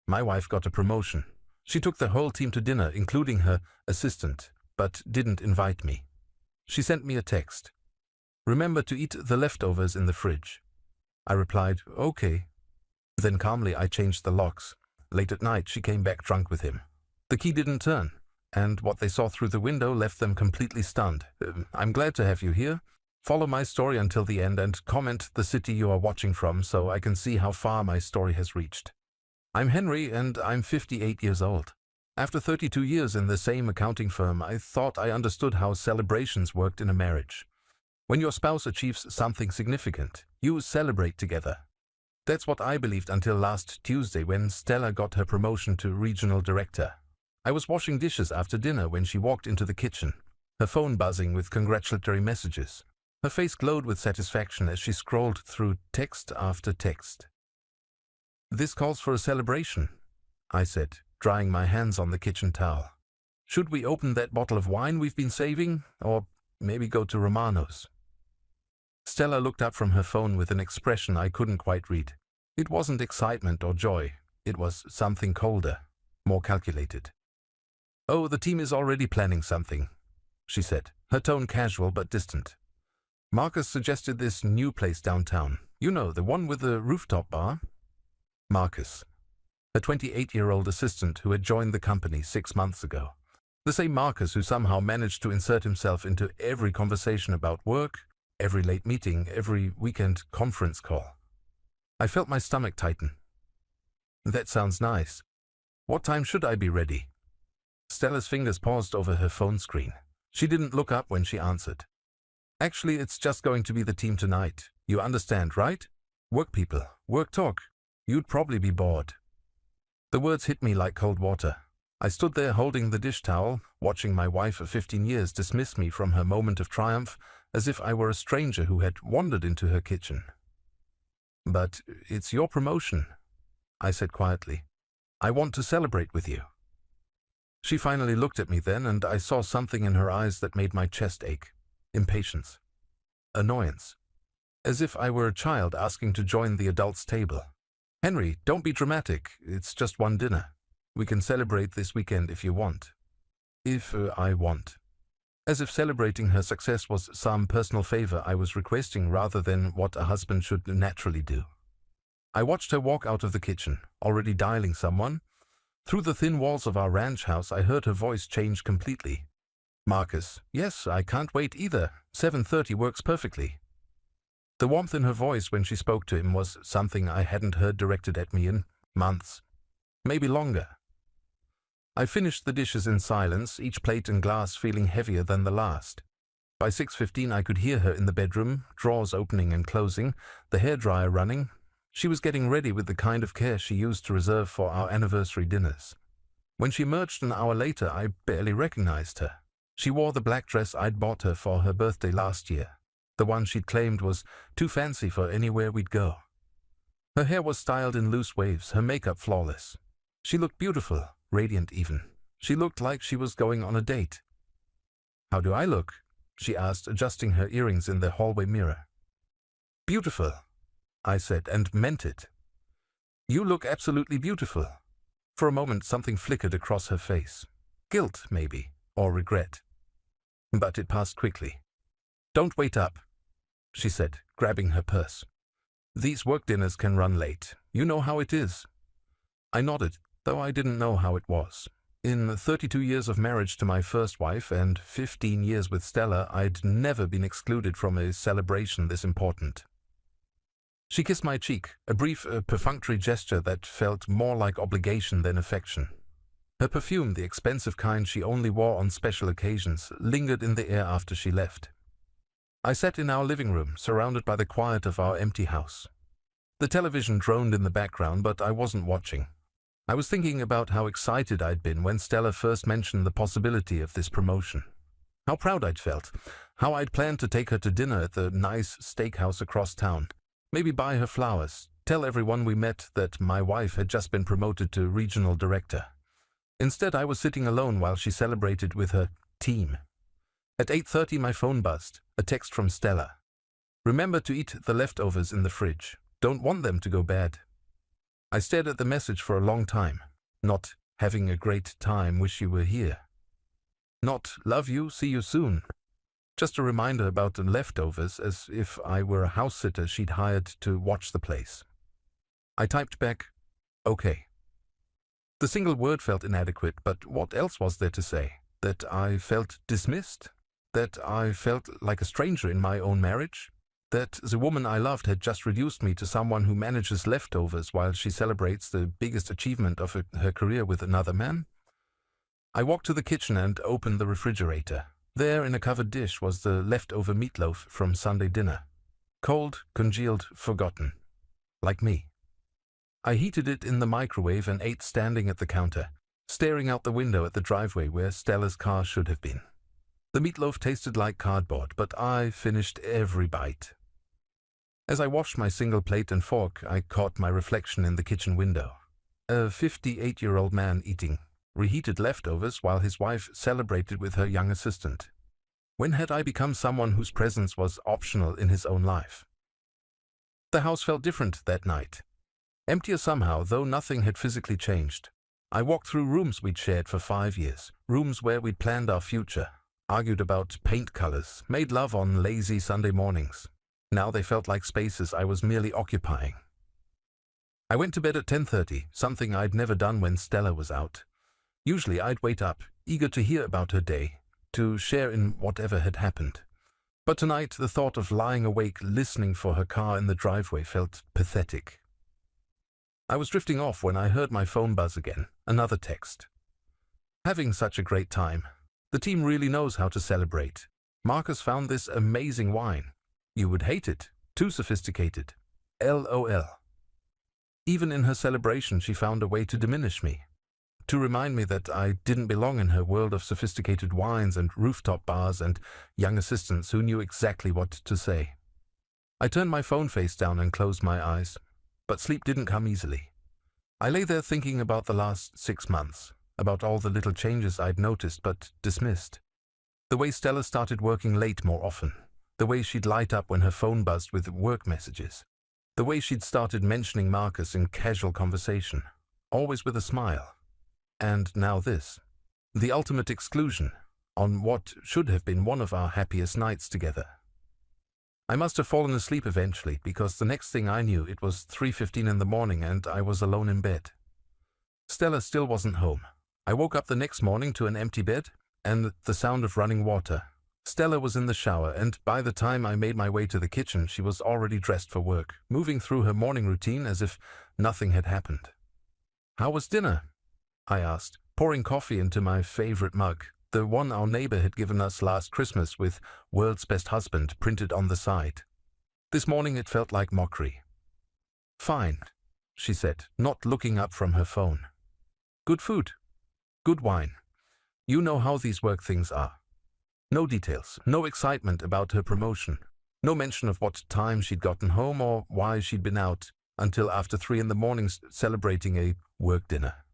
My wife got a promotion. She took the whole team to dinner, including her assistant, but didn't invite me. She sent me a text. Remember to eat the leftovers in the fridge. I replied, okay. Then calmly I changed the locks. Late at night she came back drunk with him. The key didn't turn, and what they saw through the window left them completely stunned. I'm glad to have you here. Follow my story until the end and comment the city you are watching from so I can see how far my story has reached. I'm Henry and I'm 58 years old. After 32 years in the same accounting firm, I thought I understood how celebrations worked in a marriage. When your spouse achieves something significant, you celebrate together. That's what I believed until last Tuesday when Stella got her promotion to regional director. I was washing dishes after dinner when she walked into the kitchen, her phone buzzing with congratulatory messages. Her face glowed with satisfaction as she scrolled through text after text. "This calls for a celebration," I said, drying my hands on the kitchen towel. "Should we open that bottle of wine we've been saving, or maybe go to Romano's?" Stella looked up from her phone with an expression I couldn't quite read. It wasn't excitement or joy. It was something colder, more calculated. "Oh, the team is already planning something," she said, her tone casual but distant. "Marcus suggested this new place downtown. You know, the one with the rooftop bar?" Marcus, her 28-year-old assistant who had joined the company 6 months ago. The same Marcus who somehow managed to insert himself into every conversation about work, every late meeting, every weekend conference call. I felt my stomach tighten. "That sounds nice. What time should I be ready?" Stella's fingers paused over her phone screen. She didn't look up when she answered. "Actually, it's just going to be the team tonight. You understand, right? Work people, work talk. You'd probably be bored." The words hit me like cold water. I stood there holding the dish towel, watching my wife of 15 years dismiss me from her moment of triumph as if I were a stranger who had wandered into her kitchen. "But it's your promotion," I said quietly. "I want to celebrate with you." She finally looked at me then, and I saw something in her eyes that made my chest ache. Impatience. Annoyance. As if I were a child asking to join the adults' table. "Henry, don't be dramatic. It's just one dinner. We can celebrate this weekend if you want." If I want. As if celebrating her success was some personal favor I was requesting rather than what a husband should naturally do. I watched her walk out of the kitchen, already dialing someone. Through the thin walls of our ranch house, I heard her voice change completely. "Marcus, yes, I can't wait either. 7:30 works perfectly." The warmth in her voice when she spoke to him was something I hadn't heard directed at me in months, maybe longer. I finished the dishes in silence, each plate and glass feeling heavier than the last. By 6:15 I could hear her in the bedroom, drawers opening and closing, the hairdryer running. She was getting ready with the kind of care she used to reserve for our anniversary dinners. When she emerged an hour later, I barely recognized her. She wore the black dress I'd bought her for her birthday last year, the one she'd claimed was too fancy for anywhere we'd go. Her hair was styled in loose waves, her makeup flawless. She looked beautiful, radiant even. She looked like she was going on a date. "How do I look?" she asked, adjusting her earrings in the hallway mirror. "Beautiful," I said, and meant it. "You look absolutely beautiful." For a moment something flickered across her face. Guilt, maybe, or regret. But it passed quickly. "Don't wait up," she said, grabbing her purse. "These work dinners can run late. You know how it is." I nodded, though I didn't know how it was. In 32 years of marriage to my first wife and 15 years with Stella, I'd never been excluded from a celebration this important. She kissed my cheek, a brief, perfunctory gesture that felt more like obligation than affection. Her perfume, the expensive kind she only wore on special occasions, lingered in the air after she left. I sat in our living room, surrounded by the quiet of our empty house. The television droned in the background, but I wasn't watching. I was thinking about how excited I'd been when Stella first mentioned the possibility of this promotion. How proud I'd felt, how I'd planned to take her to dinner at the nice steakhouse across town, maybe buy her flowers, tell everyone we met that my wife had just been promoted to regional director. Instead, I was sitting alone while she celebrated with her team. At 8:30, my phone buzzed, a text from Stella. "Remember to eat the leftovers in the fridge. Don't want them to go bad." I stared at the message for a long time. Not having a great time, wish you were here. Not love you, see you soon. Just a reminder about the leftovers, as if I were a house sitter she'd hired to watch the place. I typed back, okay. The single word felt inadequate, but what else was there to say? That I felt dismissed? That I felt like a stranger in my own marriage? That the woman I loved had just reduced me to someone who manages leftovers while she celebrates the biggest achievement of her career with another man? I walked to the kitchen and opened the refrigerator. There, in a covered dish, was the leftover meatloaf from Sunday dinner. Cold, congealed, forgotten. Like me. I heated it in the microwave and ate standing at the counter, staring out the window at the driveway where Stella's car should have been. The meatloaf tasted like cardboard, but I finished every bite. As I washed my single plate and fork, I caught my reflection in the kitchen window. A 58-year-old man eating reheated leftovers while his wife celebrated with her young assistant. When had I become someone whose presence was optional in his own life? The house felt different that night. Emptier somehow, though nothing had physically changed. I walked through rooms we'd shared for 5 years, rooms where we'd planned our future, argued about paint colors, made love on lazy Sunday mornings. Now they felt like spaces I was merely occupying. I went to bed at 10:30, something I'd never done when Stella was out. Usually I'd wait up, eager to hear about her day, to share in whatever had happened. But tonight the thought of lying awake listening for her car in the driveway felt pathetic. I was drifting off when I heard my phone buzz again, another text. Having such a great time. The team really knows how to celebrate. Marcus found this amazing wine. You would hate it. Too sophisticated. LOL. Even in her celebration she found a way to diminish me. To remind me that I didn't belong in her world of sophisticated wines and rooftop bars and young assistants who knew exactly what to say. I turned my phone face down and closed my eyes, but sleep didn't come easily. I lay there thinking about the last 6 months, about all the little changes I'd noticed but dismissed. The way Stella started working late more often, the way she'd light up when her phone buzzed with work messages, the way she'd started mentioning Marcus in casual conversation, always with a smile. And now this, the ultimate exclusion, on what should have been one of our happiest nights together. I must have fallen asleep eventually, because the next thing I knew it was 3:15 in the morning and I was alone in bed. Stella still wasn't home. I woke up the next morning to an empty bed and the sound of running water. Stella was in the shower, and by the time I made my way to the kitchen she was already dressed for work, moving through her morning routine as if nothing had happened. "How was dinner?" I asked, pouring coffee into my favorite mug, the one our neighbor had given us last Christmas with "World's Best Husband" printed on the side. This morning it felt like mockery. "Fine," she said, not looking up from her phone. "Good food. Good wine. You know how these work things are." No details, no excitement about her promotion, no mention of what time she'd gotten home or why she'd been out until after 3 in the morning celebrating a work dinner.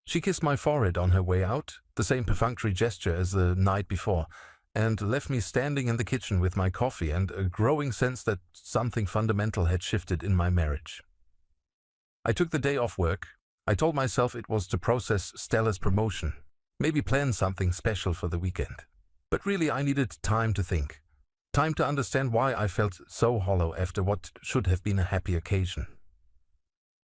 She kissed my forehead on her way out, the same perfunctory gesture as the night before, and left me standing in the kitchen with my coffee and a growing sense that something fundamental had shifted in my marriage. I took the day off work. I told myself it was to process Stella's promotion, maybe plan something special for the weekend. But really I needed time to think, time to understand why I felt so hollow after what should have been a happy occasion.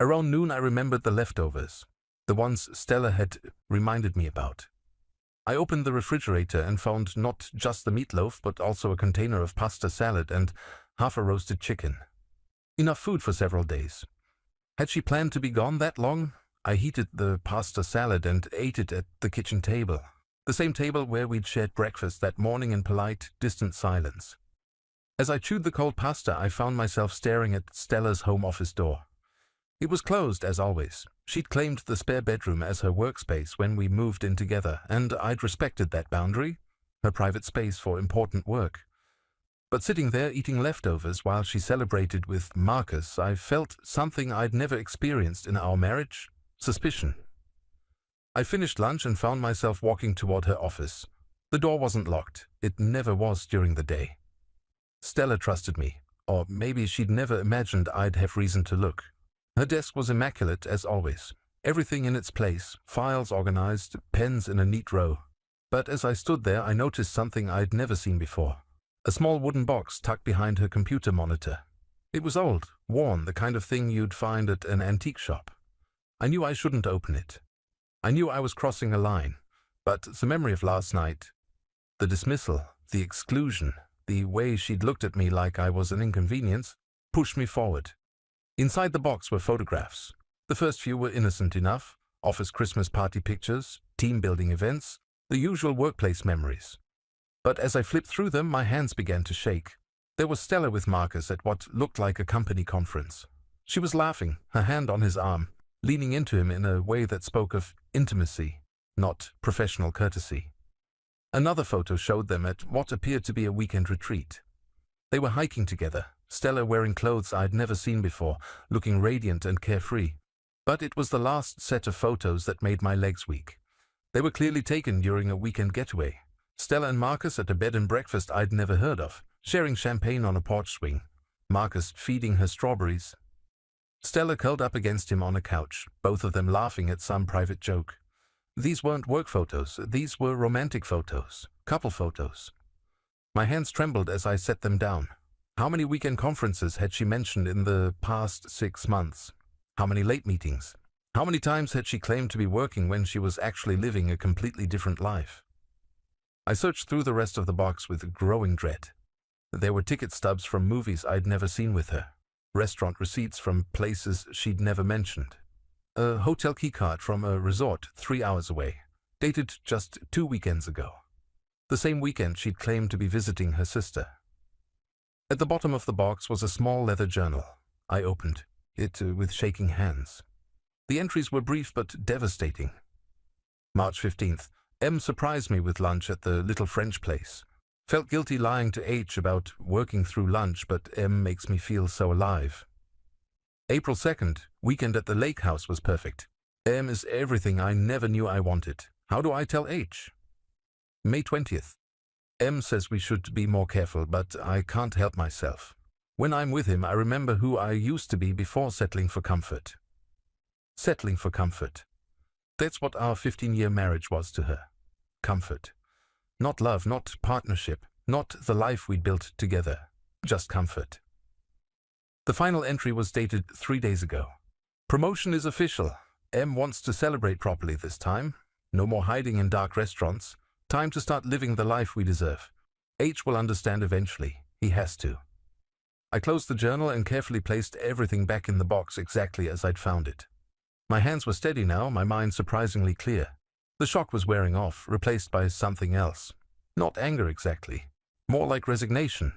Around noon I remembered the leftovers, the ones Stella had reminded me about. I opened the refrigerator and found not just the meatloaf, but also a container of pasta salad and half a roasted chicken. Enough food for several days. Had she planned to be gone that long? I heated the pasta salad and ate it at the kitchen table, the same table where we'd shared breakfast that morning in polite, distant silence. As I chewed the cold pasta, I found myself staring at Stella's home office door. It was closed, as always. She'd claimed the spare bedroom as her workspace when we moved in together, and I'd respected that boundary, her private space for important work. But sitting there eating leftovers while she celebrated with Marcus, I felt something I'd never experienced in our marriage: suspicion. I finished lunch and found myself walking toward her office. The door wasn't locked. It never was during the day. Stella trusted me, or maybe she'd never imagined I'd have reason to look. Her desk was immaculate as always, everything in its place, files organized, pens in a neat row. But as I stood there, I noticed something I'd never seen before. A small wooden box tucked behind her computer monitor. It was old, worn, the kind of thing you'd find at an antique shop. I knew I shouldn't open it. I knew I was crossing a line, but the memory of last night, the dismissal, the exclusion, the way she'd looked at me like I was an inconvenience, pushed me forward. Inside the box were photographs. The first few were innocent enough: office Christmas party pictures, team-building events, the usual workplace memories. But as I flipped through them, my hands began to shake. There was Stella with Marcus at what looked like a company conference. She was laughing, her hand on his arm, leaning into him in a way that spoke of intimacy, not professional courtesy. Another photo showed them at what appeared to be a weekend retreat. They were hiking together, Stella wearing clothes I'd never seen before, looking radiant and carefree. But it was the last set of photos that made my legs weak. They were clearly taken during a weekend getaway. Stella and Marcus at a bed and breakfast I'd never heard of, sharing champagne on a porch swing, Marcus feeding her strawberries. Stella curled up against him on a couch, both of them laughing at some private joke. These weren't work photos, these were romantic photos, couple photos. My hands trembled as I set them down. How many weekend conferences had she mentioned in the past 6 months? How many late meetings? How many times had she claimed to be working when she was actually living a completely different life? I searched through the rest of the box with growing dread. There were ticket stubs from movies I'd never seen with her, restaurant receipts from places she'd never mentioned, a hotel keycard from a resort 3 hours away, dated just 2 weekends ago. The same weekend she'd claimed to be visiting her sister. At the bottom of the box was a small leather journal. I opened it with shaking hands. The entries were brief but devastating. March 15th. M surprised me with lunch at the little French place. Felt guilty lying to H about working through lunch, but M makes me feel so alive. April 2nd. Weekend at the lake house was perfect. M is everything I never knew I wanted. How do I tell H? May 20th. M says we should be more careful, but I can't help myself. When I'm with him, I remember who I used to be before settling for comfort. Settling for comfort. That's what our 15-year marriage was to her. Comfort. Not love, not partnership, not the life we'd built together. Just comfort. The final entry was dated 3 days ago. Promotion is official. M wants to celebrate properly this time. No more hiding in dark restaurants. Time to start living the life we deserve. H will understand eventually. He has to. I closed the journal and carefully placed everything back in the box exactly as I'd found it. My hands were steady now, my mind surprisingly clear. The shock was wearing off, replaced by something else. Not anger exactly. More like resignation.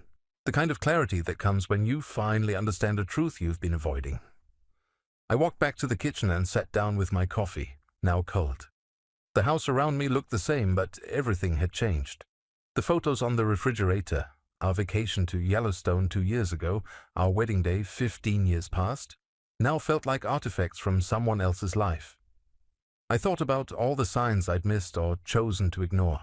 The kind of clarity that comes when you finally understand a truth you've been avoiding. I walked back to the kitchen and sat down with my coffee, now cold. The house around me looked the same, but everything had changed. The photos on the refrigerator, our vacation to Yellowstone 2 years ago, our wedding day 15 years past, now felt like artifacts from someone else's life. I thought about all the signs I'd missed or chosen to ignore.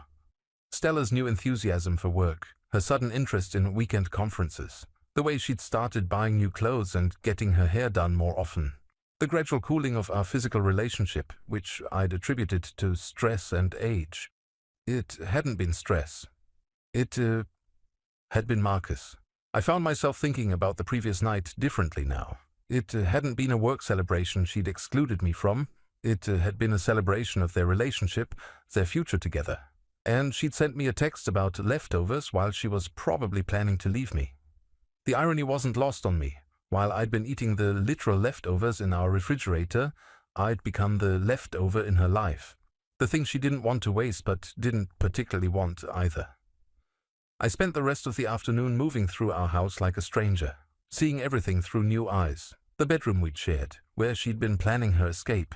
Stella's new enthusiasm for work, her sudden interest in weekend conferences, the way she'd started buying new clothes and getting her hair done more often. The gradual cooling of our physical relationship, which I'd attributed to stress and age. It hadn't been stress. It had been Marcus. I found myself thinking about the previous night differently now. It hadn't been a work celebration she'd excluded me from. It had been a celebration of their relationship, their future together. And she'd sent me a text about leftovers while she was probably planning to leave me. The irony wasn't lost on me. While I'd been eating the literal leftovers in our refrigerator, I'd become the leftover in her life. The thing she didn't want to waste but didn't particularly want either. I spent the rest of the afternoon moving through our house like a stranger, seeing everything through new eyes. The bedroom we'd shared, where she'd been planning her escape.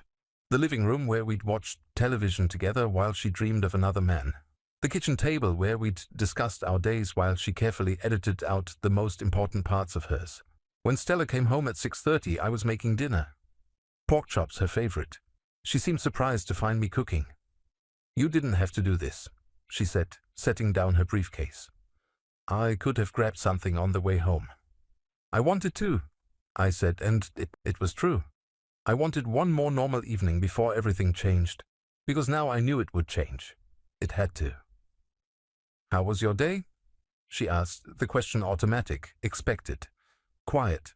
The living room where we'd watched television together while she dreamed of another man. The kitchen table where we'd discussed our days while she carefully edited out the most important parts of hers. When Stella came home at 6:30, I was making dinner. Pork chops, her favorite. She seemed surprised to find me cooking. "You didn't have to do this," she said, setting down her briefcase. "I could have grabbed something on the way home." "I wanted to," I said, and it was true. I wanted one more normal evening before everything changed, because now I knew it would change. It had to. "How was your day?" she asked, the question automatic, expected. "Quiet,"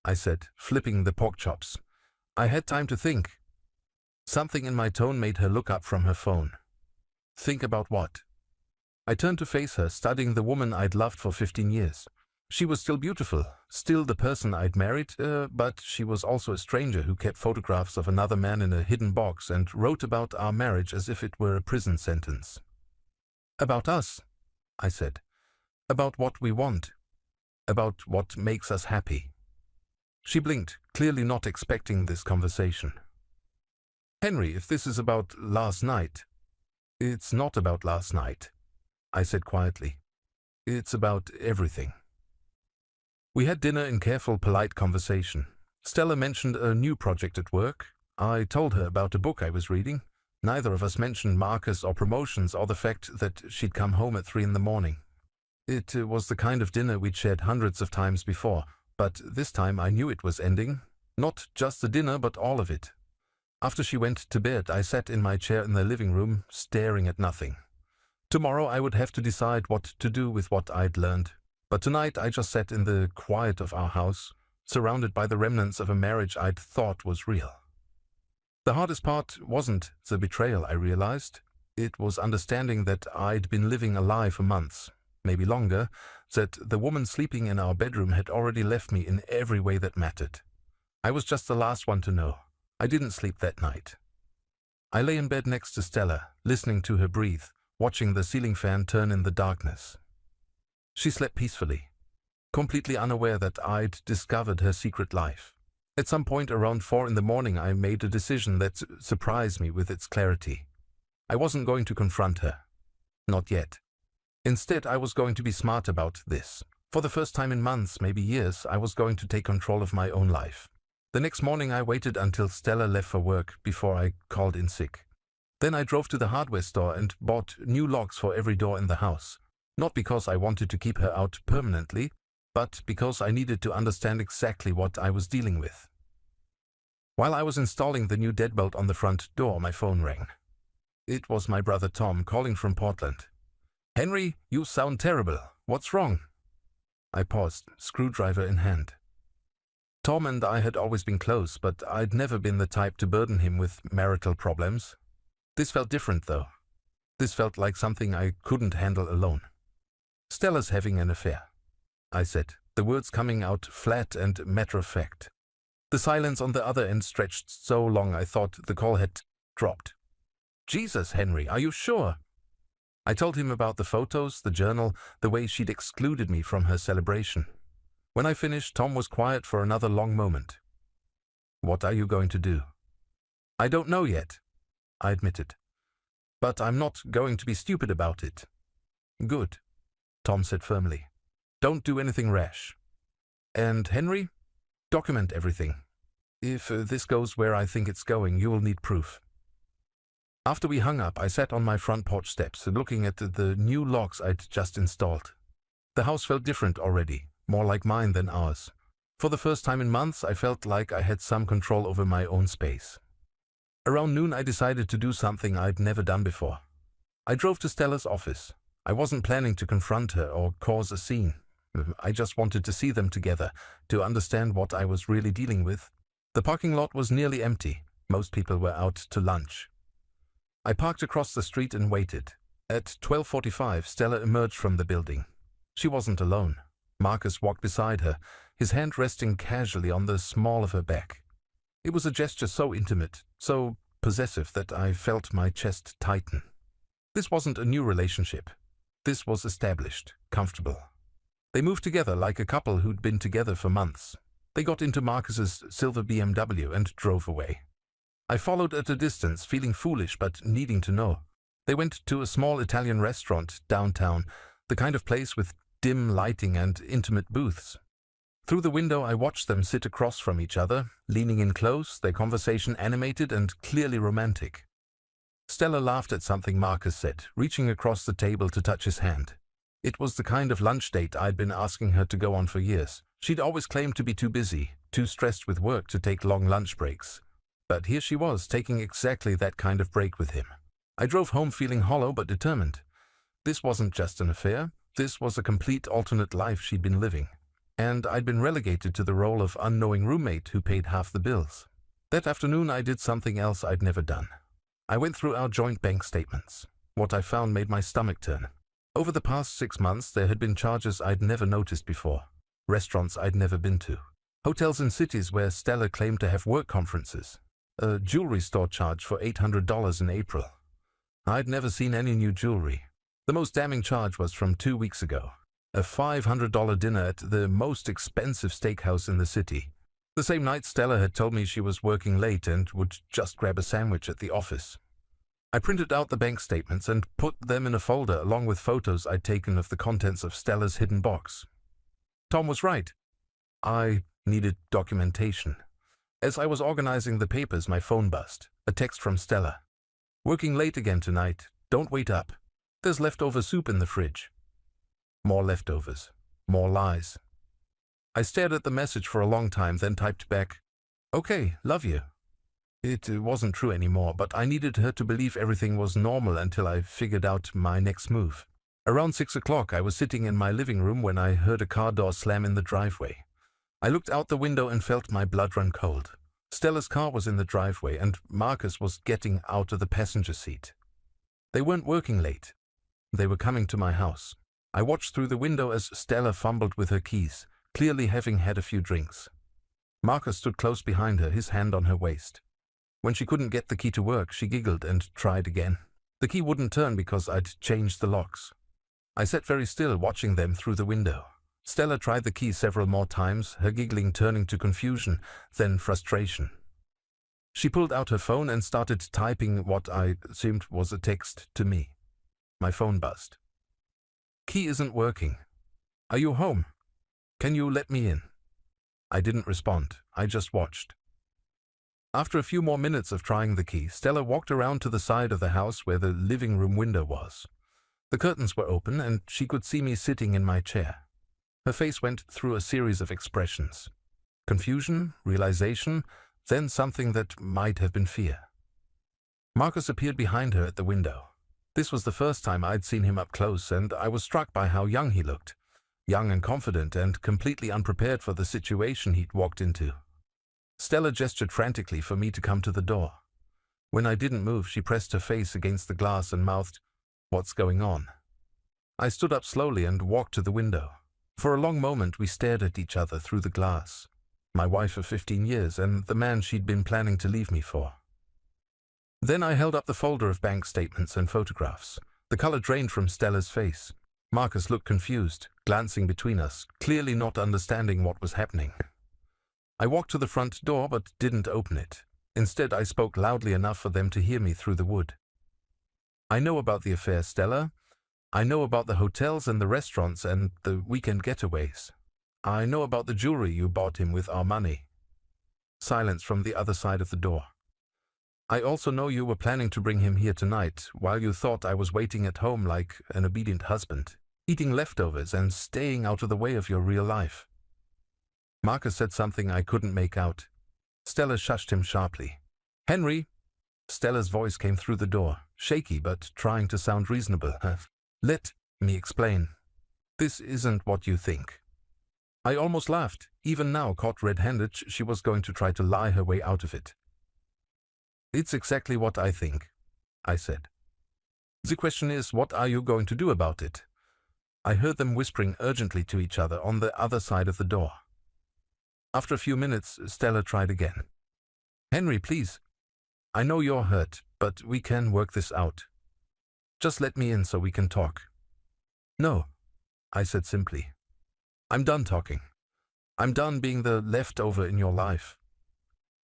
I said, flipping the pork chops. I had time to think. Something in my tone made her look up from her phone. "Think about what?" I turned to face her, studying the woman I'd loved for 15 years. She was still beautiful, still the person I'd married, but she was also a stranger who kept photographs of another man in a hidden box and wrote about our marriage as if it were a prison sentence. "About us," I said. "About what we want. About what makes us happy." She blinked, clearly not expecting this conversation. "Henry, if this is about last night..." "It's not about last night," I said quietly. "It's about everything." We had dinner in careful, polite conversation. Stella mentioned a new project at work. I told her about a book I was reading. Neither of us mentioned Marcus or promotions or the fact that she'd come home at 3 in the morning. It was the kind of dinner we'd shared hundreds of times before, but this time I knew it was ending. Not just the dinner, but all of it. After she went to bed, I sat in my chair in the living room, staring at nothing. Tomorrow I would have to decide what to do with what I'd learned. But tonight I just sat in the quiet of our house, surrounded by the remnants of a marriage I'd thought was real. The hardest part wasn't the betrayal, I realized. It was understanding that I'd been living a lie for months, maybe longer, that the woman sleeping in our bedroom had already left me in every way that mattered. I was just the last one to know. I didn't sleep that night. I lay in bed next to Stella, listening to her breathe, watching the ceiling fan turn in the darkness. She slept peacefully, completely unaware that I'd discovered her secret life. At some point around 4 in the morning, I made a decision that surprised me with its clarity. I wasn't going to confront her. Not yet. Instead, I was going to be smart about this. For the first time in months, maybe years, I was going to take control of my own life. The next morning, I waited until Stella left for work before I called in sick. Then I drove to the hardware store and bought new locks for every door in the house. Not because I wanted to keep her out permanently, but because I needed to understand exactly what I was dealing with. While I was installing the new deadbolt on the front door, my phone rang. It was my brother Tom calling from Portland. "Henry, you sound terrible. What's wrong?" I paused, screwdriver in hand. Tom and I had always been close, but I'd never been the type to burden him with marital problems. This felt different, though. This felt like something I couldn't handle alone. "Stella's having an affair," I said, the words coming out flat and matter-of-fact. The silence on the other end stretched so long I thought the call had dropped. "Jesus, Henry, are you sure?" I told him about the photos, the journal, the way she'd excluded me from her celebration. When I finished, Tom was quiet for another long moment. "What are you going to do?" "I don't know yet," I admitted. "But I'm not going to be stupid about it." "Good," Tom said firmly. "Don't do anything rash. And Henry, document everything. If this goes where I think it's going, you will need proof." After we hung up, I sat on my front porch steps, looking at the new locks I'd just installed. The house felt different already, more like mine than ours. For the first time in months, I felt like I had some control over my own space. Around noon, I decided to do something I'd never done before. I drove to Stella's office. I wasn't planning to confront her or cause a scene. I just wanted to see them together, to understand what I was really dealing with. The parking lot was nearly empty. Most people were out to lunch. I parked across the street and waited. At 12:45, Stella emerged from the building. She wasn't alone. Marcus walked beside her, his hand resting casually on the small of her back. It was a gesture so intimate, so possessive that I felt my chest tighten. This wasn't a new relationship. This was established, comfortable. They moved together like a couple who'd been together for months. They got into Marcus's silver BMW and drove away. I followed at a distance, feeling foolish but needing to know. They went to a small Italian restaurant downtown, the kind of place with dim lighting and intimate booths. Through the window, I watched them sit across from each other, leaning in close, their conversation animated and clearly romantic. Stella laughed at something Marcus said, reaching across the table to touch his hand. It was the kind of lunch date I'd been asking her to go on for years. She'd always claimed to be too busy, too stressed with work to take long lunch breaks. But here she was, taking exactly that kind of break with him. I drove home feeling hollow but determined. This wasn't just an affair. This was a complete alternate life she'd been living. And I'd been relegated to the role of unknowing roommate who paid half the bills. That afternoon I did something else I'd never done. I went through our joint bank statements. What I found made my stomach turn. Over the past 6 months there had been charges I'd never noticed before. Restaurants I'd never been to. Hotels in cities where Stella claimed to have work conferences. A jewelry store charge for $800 in April. I'd never seen any new jewelry. The most damning charge was from 2 weeks ago. A $500 dinner at the most expensive steakhouse in the city. The same night Stella had told me she was working late and would just grab a sandwich at the office. I printed out the bank statements and put them in a folder along with photos I'd taken of the contents of Stella's hidden box. Tom was right. I needed documentation. As I was organizing the papers, my phone buzzed. A text from Stella. "Working late again tonight. Don't wait up. There's leftover soup in the fridge." More leftovers. More lies. I stared at the message for a long time, then typed back, "Okay, love you." It wasn't true anymore, but I needed her to believe everything was normal until I figured out my next move. Around 6 o'clock, I was sitting in my living room when I heard a car door slam in the driveway. I looked out the window and felt my blood run cold. Stella's car was in the driveway, and Marcus was getting out of the passenger seat. They weren't working late. They were coming to my house. I watched through the window as Stella fumbled with her keys, clearly having had a few drinks. Marcus stood close behind her, his hand on her waist. When she couldn't get the key to work, she giggled and tried again. The key wouldn't turn because I'd changed the locks. I sat very still, watching them through the window. Stella tried the key several more times, her giggling turning to confusion, then frustration. She pulled out her phone and started typing what I assumed was a text to me. My phone buzzed. "Key isn't working. Are you home? Can you let me in?" I didn't respond. I just watched. After a few more minutes of trying the key, Stella walked around to the side of the house where the living room window was. The curtains were open and she could see me sitting in my chair. Her face went through a series of expressions. Confusion, realization, then something that might have been fear. Marcus appeared behind her at the window. This was the first time I'd seen him up close, and I was struck by how young he looked. Young and confident and completely unprepared for the situation he'd walked into. Stella gestured frantically for me to come to the door. When I didn't move, she pressed her face against the glass and mouthed, "What's going on?" I stood up slowly and walked to the window. For a long moment we stared at each other through the glass. My wife of 15 years and the man she'd been planning to leave me for. Then I held up the folder of bank statements and photographs. The color drained from Stella's face. Marcus looked confused, glancing between us, clearly not understanding what was happening. I walked to the front door but didn't open it. Instead, I spoke loudly enough for them to hear me through the wood. "I know about the affair, Stella. I know about the hotels and the restaurants and the weekend getaways. I know about the jewelry you bought him with our money." Silence from the other side of the door. "I also know you were planning to bring him here tonight, while you thought I was waiting at home like an obedient husband, eating leftovers and staying out of the way of your real life." Marcus said something I couldn't make out. Stella shushed him sharply. "Henry!" Stella's voice came through the door, shaky but trying to sound reasonable. "Let me explain. This isn't what you think." I almost laughed. Even now, caught red-handed, she was going to try to lie her way out of it. "It's exactly what I think," I said. "The question is, what are you going to do about it?" I heard them whispering urgently to each other on the other side of the door. After a few minutes, Stella tried again. "Henry, please. I know you're hurt, but we can work this out. Just let me in so we can talk." "No," I said simply. "I'm done talking. I'm done being the leftover in your life."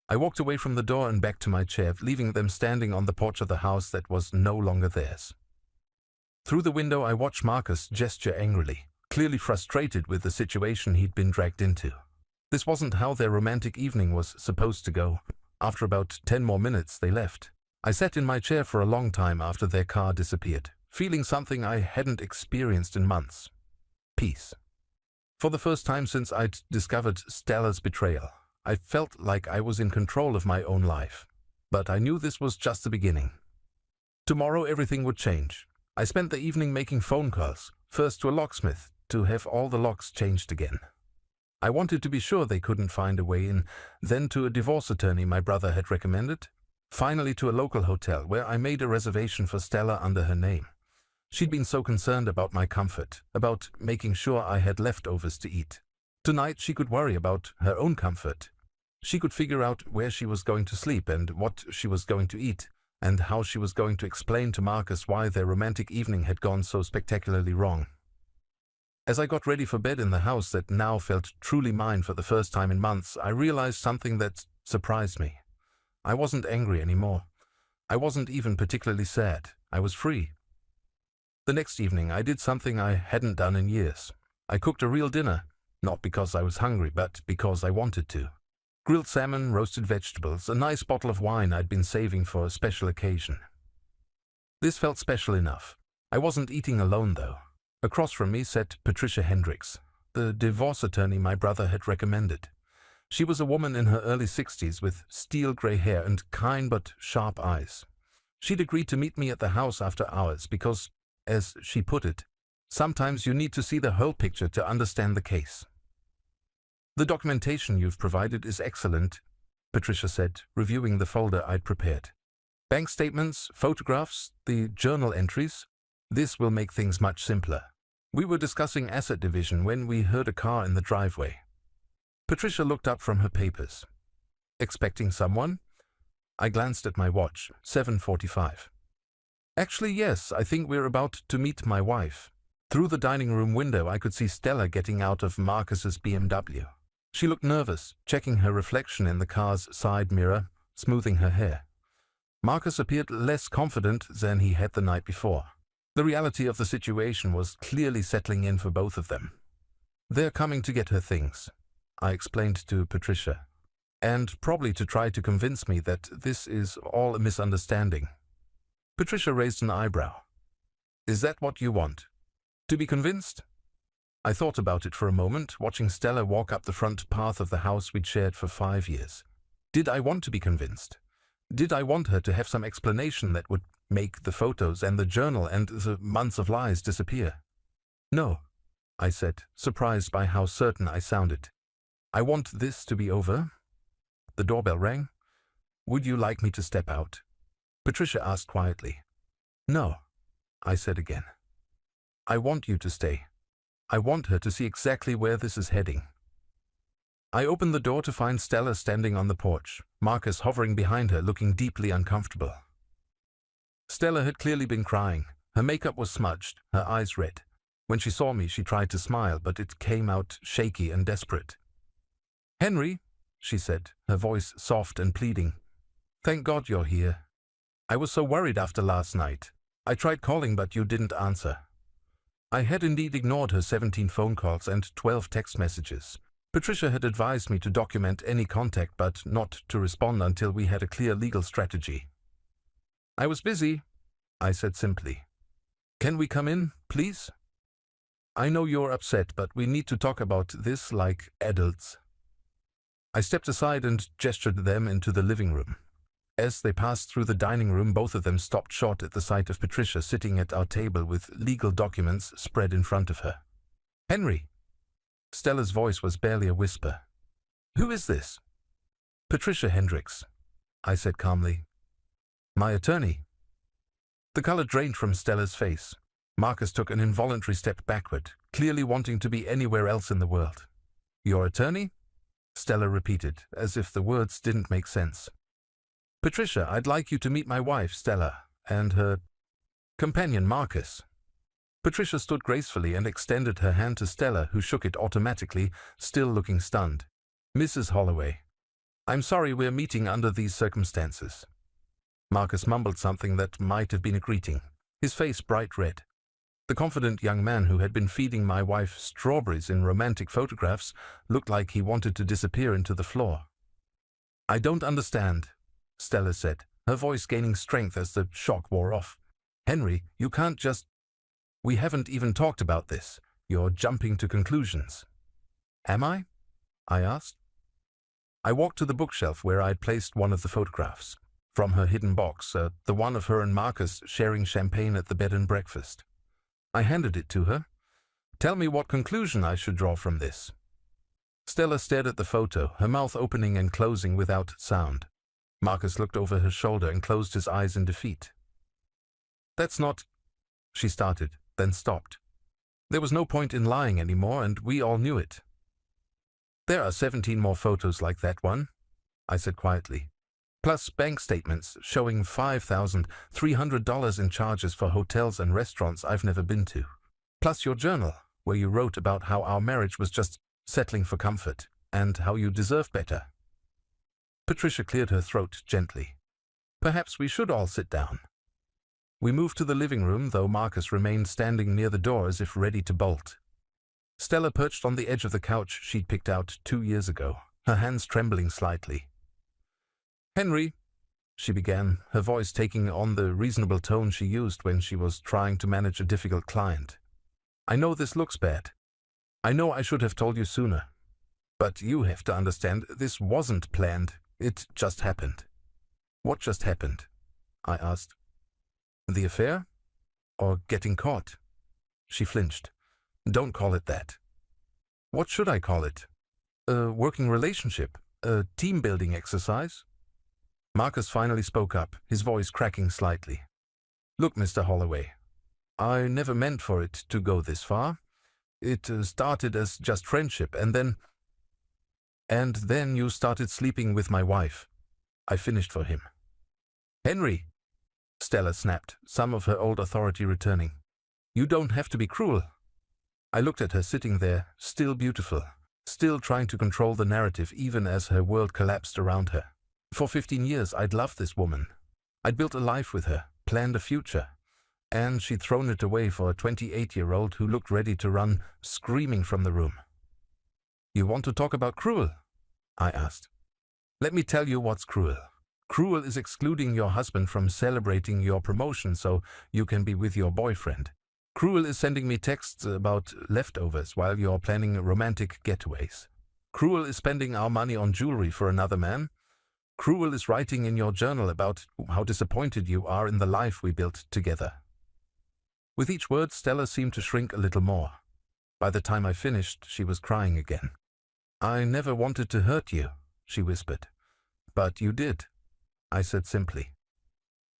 I walked away from the door and back to my chair, leaving them standing on the porch of the house that was no longer theirs. Through the window, I watched Marcus gesture angrily, clearly frustrated with the situation he'd been dragged into. This wasn't how their romantic evening was supposed to go. After about 10 more minutes, they left. I sat in my chair for a long time after their car disappeared, feeling something I hadn't experienced in months. Peace. For the first time since I'd discovered Stella's betrayal, I felt like I was in control of my own life. But I knew this was just the beginning. Tomorrow everything would change. I spent the evening making phone calls, first to a locksmith, to have all the locks changed again. I wanted to be sure they couldn't find a way in, then to a divorce attorney my brother had recommended, finally to a local hotel where I made a reservation for Stella under her name. She'd been so concerned about my comfort, about making sure I had leftovers to eat. Tonight she could worry about her own comfort. She could figure out where she was going to sleep and what she was going to eat, and how she was going to explain to Marcus why their romantic evening had gone so spectacularly wrong. As I got ready for bed in the house that now felt truly mine for the first time in months, I realized something that surprised me. I wasn't angry anymore. I wasn't even particularly sad. I was free. The next evening, I did something I hadn't done in years. I cooked a real dinner, not because I was hungry, but because I wanted to. Grilled salmon, roasted vegetables, a nice bottle of wine I'd been saving for a special occasion. This felt special enough. I wasn't eating alone, though. Across from me sat Patricia Hendricks, the divorce attorney my brother had recommended. She was a woman in her early 60s with steel grey hair and kind but sharp eyes. She'd agreed to meet me at the house after hours because, as she put it, sometimes you need to see the whole picture to understand the case. "The documentation you've provided is excellent," Patricia said, reviewing the folder I'd prepared. "Bank statements, photographs, the journal entries. This will make things much simpler. We were discussing asset division when we heard a car in the driveway." Patricia looked up from her papers. "Expecting someone?" I glanced at my watch, 7:45. "Actually, yes, I think we're about to meet my wife." Through the dining room window, I could see Stella getting out of Marcus's BMW. She looked nervous, checking her reflection in the car's side mirror, smoothing her hair. Marcus appeared less confident than he had the night before. The reality of the situation was clearly settling in for both of them. "They're coming to get her things," I explained to Patricia, "and probably to try to convince me that this is all a misunderstanding." Patricia raised an eyebrow. "Is that what you want? To be convinced?" I thought about it for a moment, watching Stella walk up the front path of the house we'd shared for 5 years. Did I want to be convinced? Did I want her to have some explanation that would make the photos and the journal and the months of lies disappear? "No," I said, surprised by how certain I sounded. "I want this to be over." The doorbell rang. "Would you like me to step out?" Patricia asked quietly. "No," I said again. "I want you to stay. I want her to see exactly where this is heading." I opened the door to find Stella standing on the porch, Marcus hovering behind her, looking deeply uncomfortable. Stella had clearly been crying. Her makeup was smudged, her eyes red. When she saw me, she tried to smile, but it came out shaky and desperate. "Henry," she said, her voice soft and pleading. "Thank God you're here. I was so worried after last night. I tried calling, but you didn't answer." I had indeed ignored her 17 phone calls and 12 text messages. Patricia had advised me to document any contact but not to respond until we had a clear legal strategy. "I was busy," I said simply. "Can we come in, please? I know you're upset, but we need to talk about this like adults." I stepped aside and gestured them into the living room. As they passed through the dining room, both of them stopped short at the sight of Patricia sitting at our table with legal documents spread in front of her. "Henry!" Stella's voice was barely a whisper. "Who is this?" "Patricia Hendricks," I said calmly. "My attorney." The color drained from Stella's face. Marcus took an involuntary step backward, clearly wanting to be anywhere else in the world. "Your attorney?" Stella repeated, as if the words didn't make sense. "Patricia, I'd like you to meet my wife, Stella, and her companion, Marcus." Patricia stood gracefully and extended her hand to Stella, who shook it automatically, still looking stunned. "Mrs. Holloway, I'm sorry we're meeting under these circumstances." Marcus mumbled something that might have been a greeting, his face bright red. The confident young man who had been feeding my wife strawberries in romantic photographs looked like he wanted to disappear into the floor. "I don't understand," Stella said, her voice gaining strength as the shock wore off. "Henry, you can't just... We haven't even talked about this. You're jumping to conclusions." Am I? I asked. I walked to the bookshelf where I'd placed one of the photographs. From her hidden box, the one of her and Marcus sharing champagne at the bed and breakfast. I handed it to her. Tell me what conclusion I should draw from this. Stella stared at the photo, her mouth opening and closing without sound. Marcus looked over her shoulder and closed his eyes in defeat. That's not... She started, then stopped. There was no point in lying anymore, and we all knew it. There are 17 more photos like that one, I said quietly. Plus bank statements showing $5,300 in charges for hotels and restaurants I've never been to. Plus your journal, where you wrote about how our marriage was just settling for comfort, and how you deserve better. Patricia cleared her throat gently. Perhaps we should all sit down. We moved to the living room, though Marcus remained standing near the door as if ready to bolt. Stella perched on the edge of the couch she'd picked out 2 years ago, her hands trembling slightly. Henry, she began, her voice taking on the reasonable tone she used when she was trying to manage a difficult client. I know this looks bad. I know I should have told you sooner. But you have to understand, this wasn't planned. It just happened. What just happened? I asked. The affair? Or getting caught? She flinched. Don't call it that. What should I call it? A working relationship? A team-building exercise? Marcus finally spoke up, his voice cracking slightly. Look, Mr. Holloway, I never meant for it to go this far. It started as just friendship, and then you started sleeping with my wife. I finished for him. Henry, Stella snapped, some of her old authority returning. You don't have to be cruel. I looked at her sitting there, still beautiful, still trying to control the narrative even as her world collapsed around her. For 15 years I'd loved this woman. I'd built a life with her, planned a future. And she'd thrown it away for a 28-year-old who looked ready to run, screaming from the room. You want to talk about cruel? I asked. Let me tell you what's cruel. Cruel is excluding your husband from celebrating your promotion so you can be with your boyfriend. Cruel is sending me texts about leftovers while you're planning romantic getaways. Cruel is spending our money on jewelry for another man. Cruel is writing in your journal about how disappointed you are in the life we built together. With each word, Stella seemed to shrink a little more. By the time I finished, she was crying again. I never wanted to hurt you, she whispered. But you did, I said simply.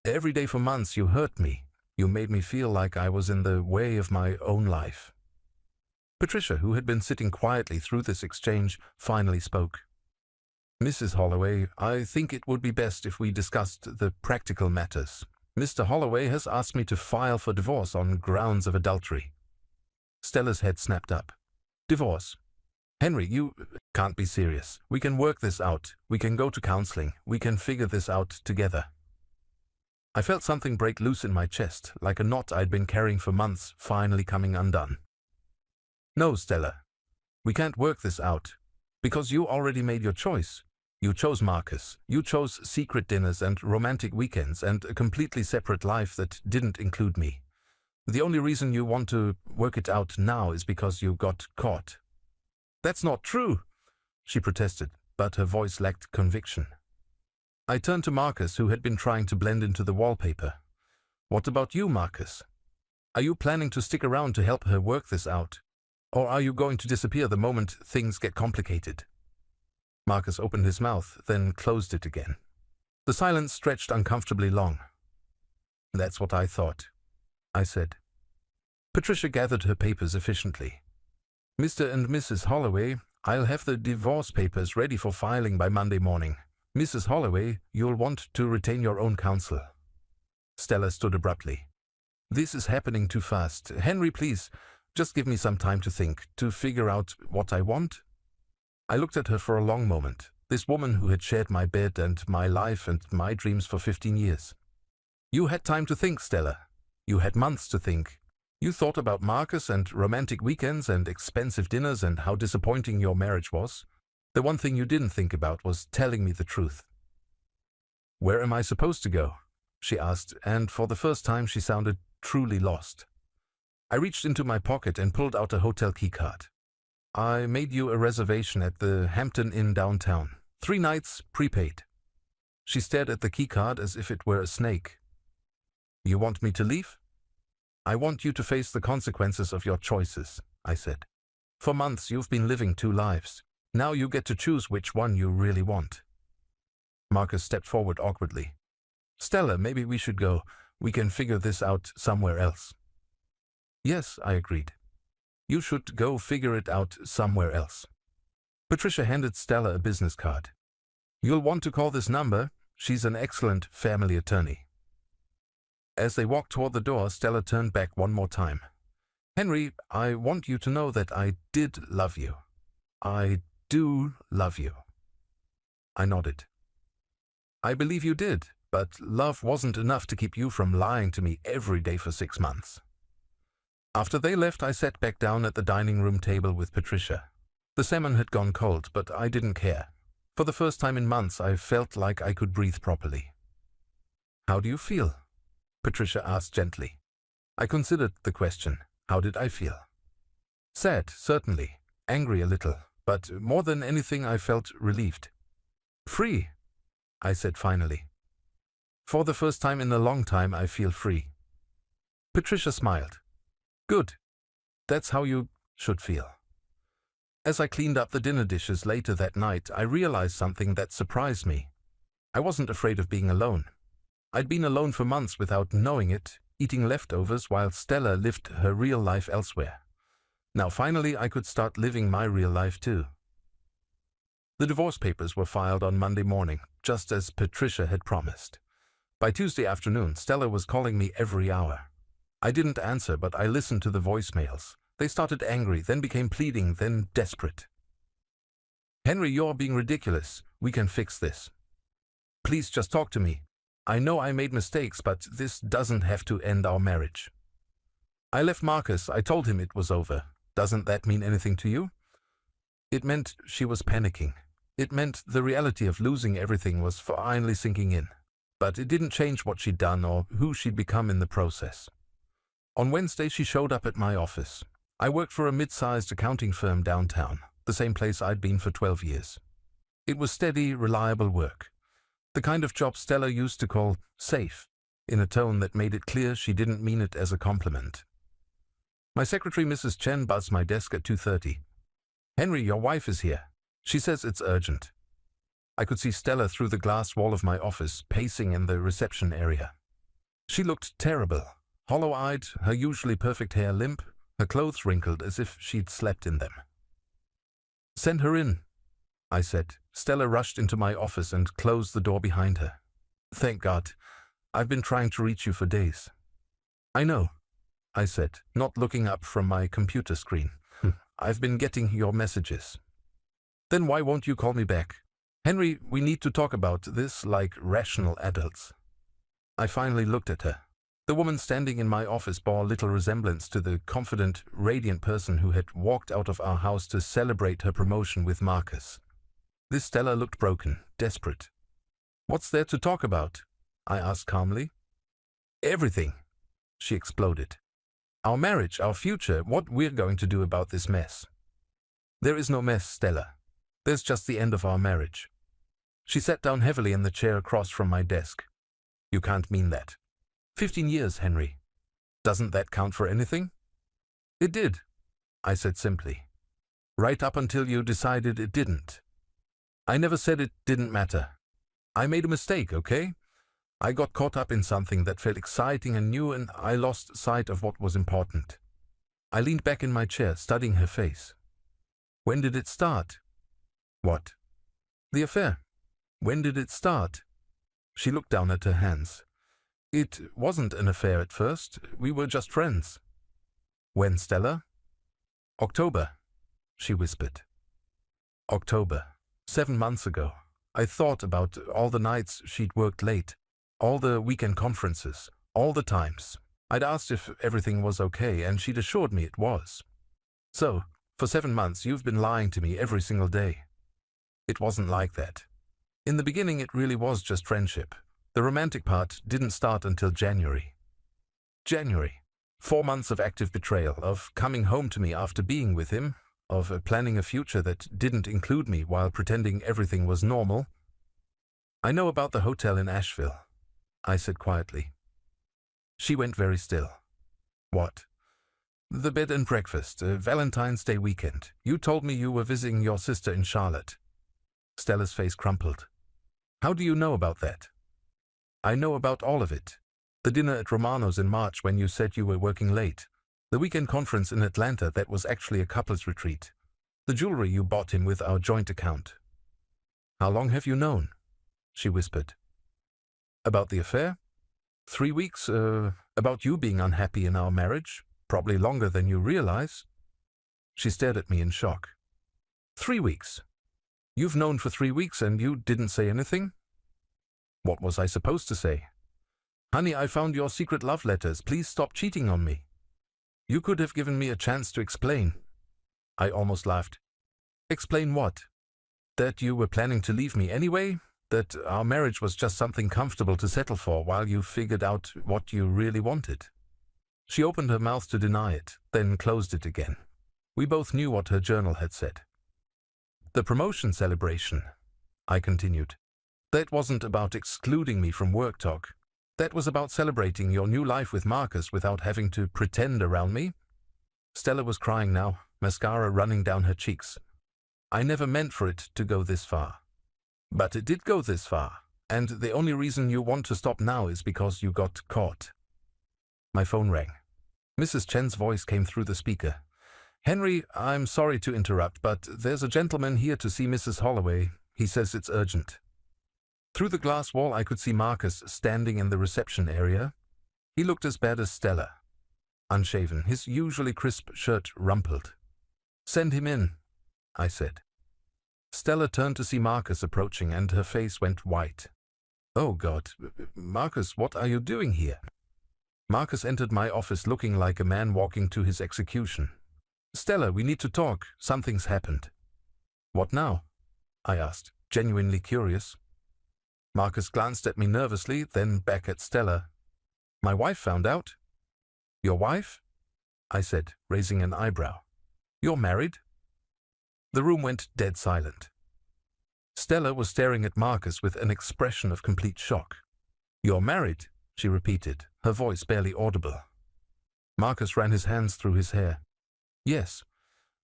Every day for months you hurt me. You made me feel like I was in the way of my own life. Patricia, who had been sitting quietly through this exchange, finally spoke. Mrs. Holloway, I think it would be best if we discussed the practical matters. Mr. Holloway has asked me to file for divorce on grounds of adultery. Stella's head snapped up. Divorce? Henry, you can't be serious. We can work this out. We can go to counseling. We can figure this out together. I felt something break loose in my chest, like a knot I'd been carrying for months, finally coming undone. No, Stella. We can't work this out. Because you already made your choice. You chose Marcus. You chose secret dinners and romantic weekends and a completely separate life that didn't include me. The only reason you want to work it out now is because you got caught. That's not true, she protested, but her voice lacked conviction. I turned to Marcus, who had been trying to blend into the wallpaper. What about you, Marcus? Are you planning to stick around to help her work this out? Or are you going to disappear the moment things get complicated? Marcus opened his mouth, then closed it again. The silence stretched uncomfortably long. That's what I thought, I said. Patricia gathered her papers efficiently. Mr. and Mrs. Holloway, I'll have the divorce papers ready for filing by Monday morning. Mrs. Holloway, you'll want to retain your own counsel. Stella stood abruptly. This is happening too fast. Henry, please, just give me some time to think, to figure out what I want. I looked at her for a long moment, this woman who had shared my bed and my life and my dreams for 15 years. You had time to think, Stella. You had months to think. You thought about Marcus and romantic weekends and expensive dinners and how disappointing your marriage was. The one thing you didn't think about was telling me the truth. Where am I supposed to go? She asked, and for the first time she sounded truly lost. I reached into my pocket and pulled out a hotel keycard. I made you a reservation at the Hampton Inn downtown. 3 nights, prepaid. She stared at the keycard as if it were a snake. You want me to leave? I want you to face the consequences of your choices, I said. For months you've been living 2 lives. Now you get to choose which one you really want. Marcus stepped forward awkwardly. Stella, maybe we should go. We can figure this out somewhere else. Yes, I agreed. You should go figure it out somewhere else. Patricia handed Stella a business card. You'll want to call this number. She's an excellent family attorney. As they walked toward the door, Stella turned back one more time. Henry, I want you to know that I did love you. I do love you. I nodded. I believe you did, but love wasn't enough to keep you from lying to me every day for 6 months. After they left, I sat back down at the dining room table with Patricia. The salmon had gone cold, but I didn't care. For the first time in months, I felt like I could breathe properly. How do you feel? Patricia asked gently. I considered the question. How did I feel? Sad, certainly. Angry a little, but more than anything I felt relieved. Free, I said finally. For the first time in a long time, I feel free. Patricia smiled. Good. That's how you should feel. As I cleaned up the dinner dishes later that night, I realized something that surprised me. I wasn't afraid of being alone. I'd been alone for months without knowing it, eating leftovers while Stella lived her real life elsewhere. Now finally I could start living my real life too. The divorce papers were filed on Monday morning, just as Patricia had promised. By Tuesday afternoon, Stella was calling me every hour. I didn't answer, but I listened to the voicemails. They started angry, then became pleading, then desperate. Henry, you're being ridiculous. We can fix this. Please just talk to me. I know I made mistakes, but this doesn't have to end our marriage. I left Marcus. I told him it was over. Doesn't that mean anything to you? It meant she was panicking. It meant the reality of losing everything was finally sinking in. But it didn't change what she'd done or who she'd become in the process. On Wednesday, she showed up at my office. I worked for a mid-sized accounting firm downtown, the same place I'd been for 12 years. It was steady, reliable work. The kind of job Stella used to call safe, in a tone that made it clear she didn't mean it as a compliment. My secretary, Mrs. Chen, buzzed my desk at 2:30. Henry, your wife is here. She says it's urgent. I could see Stella through the glass wall of my office, pacing in the reception area. She looked terrible, hollow-eyed, her usually perfect hair limp, her clothes wrinkled as if she'd slept in them. Send her in, I said. Stella rushed into my office and closed the door behind her. Thank God. I've been trying to reach you for days. I know, I said, not looking up from my computer screen. I've been getting your messages. Then why won't you call me back? Henry, we need to talk about this like rational adults. I finally looked at her. The woman standing in my office bore little resemblance to the confident, radiant person who had walked out of our house to celebrate her promotion with Marcus. This Stella looked broken, desperate. What's there to talk about? I asked calmly. Everything, she exploded. Our marriage, our future, what we're going to do about this mess. There is no mess, Stella. There's just the end of our marriage. She sat down heavily in the chair across from my desk. You can't mean that. 15 years, Henry. Doesn't that count for anything? It did, I said simply. Right up until you decided it didn't. I never said it didn't matter. I made a mistake, okay? I got caught up in something that felt exciting and new, and I lost sight of what was important. I leaned back in my chair, studying her face. When did it start? What? The affair. When did it start? She looked down at her hands. It wasn't an affair at first. We were just friends. When, Stella? October, she whispered. October. 7 months ago. I thought about all the nights she'd worked late, all the weekend conferences, all the times. I'd asked if everything was okay, and she'd assured me it was. So, for 7 months, you've been lying to me every single day. It wasn't like that. In the beginning, it really was just friendship. The romantic part didn't start until January. January. 4 months of active betrayal, of coming home to me after being with him, of planning a future that didn't include me while pretending everything was normal. I know about the hotel in Asheville, I said quietly. She went very still. What? The bed and breakfast, Valentine's Day weekend. You told me you were visiting your sister in Charlotte. Stella's face crumpled. How do you know about that? I know about all of it. The dinner at Romano's in March when you said you were working late. The weekend conference in Atlanta that was actually a couple's retreat. The jewelry you bought him with our joint account. How long have you known? She whispered. About the affair? 3 weeks, about you being unhappy in our marriage. Probably longer than you realize. She stared at me in shock. 3 weeks? You've known for 3 weeks and you didn't say anything? What was I supposed to say? Honey, I found your secret love letters. Please stop cheating on me. You could have given me a chance to explain. I almost laughed. Explain what? That you were planning to leave me anyway? That our marriage was just something comfortable to settle for while you figured out what you really wanted? She opened her mouth to deny it, then closed it again. We both knew what her journal had said. The promotion celebration, I continued. That wasn't about excluding me from work talk. That was about celebrating your new life with Marcus without having to pretend around me. Stella was crying now, mascara running down her cheeks. I never meant for it to go this far. But it did go this far, and the only reason you want to stop now is because you got caught. My phone rang. Mrs. Chen's voice came through the speaker. Henry, I'm sorry to interrupt, but there's a gentleman here to see Mrs. Holloway. He says it's urgent. Through the glass wall I could see Marcus standing in the reception area. He looked as bad as Stella. Unshaven, his usually crisp shirt rumpled. Send him in, I said. Stella turned to see Marcus approaching and her face went white. Oh God, Marcus, what are you doing here? Marcus entered my office looking like a man walking to his execution. Stella, we need to talk. Something's happened. What now? I asked, genuinely curious. Marcus glanced at me nervously, then back at Stella. My wife found out. Your wife? I said, raising an eyebrow. You're married? The room went dead silent. Stella was staring at Marcus with an expression of complete shock. You're married? She repeated, her voice barely audible. Marcus ran his hands through his hair. Yes,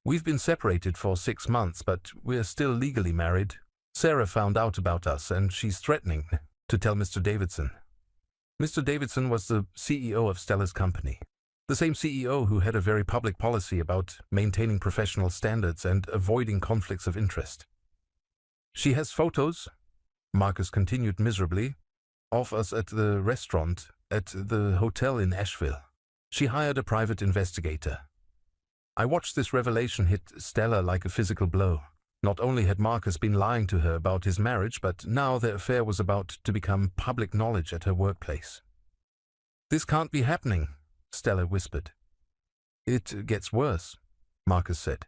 we've been separated for 6 months, but we're still legally married. Sarah found out about us, and she's threatening to tell Mr. Davidson. Mr. Davidson was the CEO of Stella's company, the same CEO who had a very public policy about maintaining professional standards and avoiding conflicts of interest. She has photos, Marcus continued miserably, of us at the restaurant, at the hotel in Asheville. She hired a private investigator. I watched this revelation hit Stella like a physical blow. Not only had Marcus been lying to her about his marriage, but now their affair was about to become public knowledge at her workplace. This can't be happening, Stella whispered. It gets worse, Marcus said.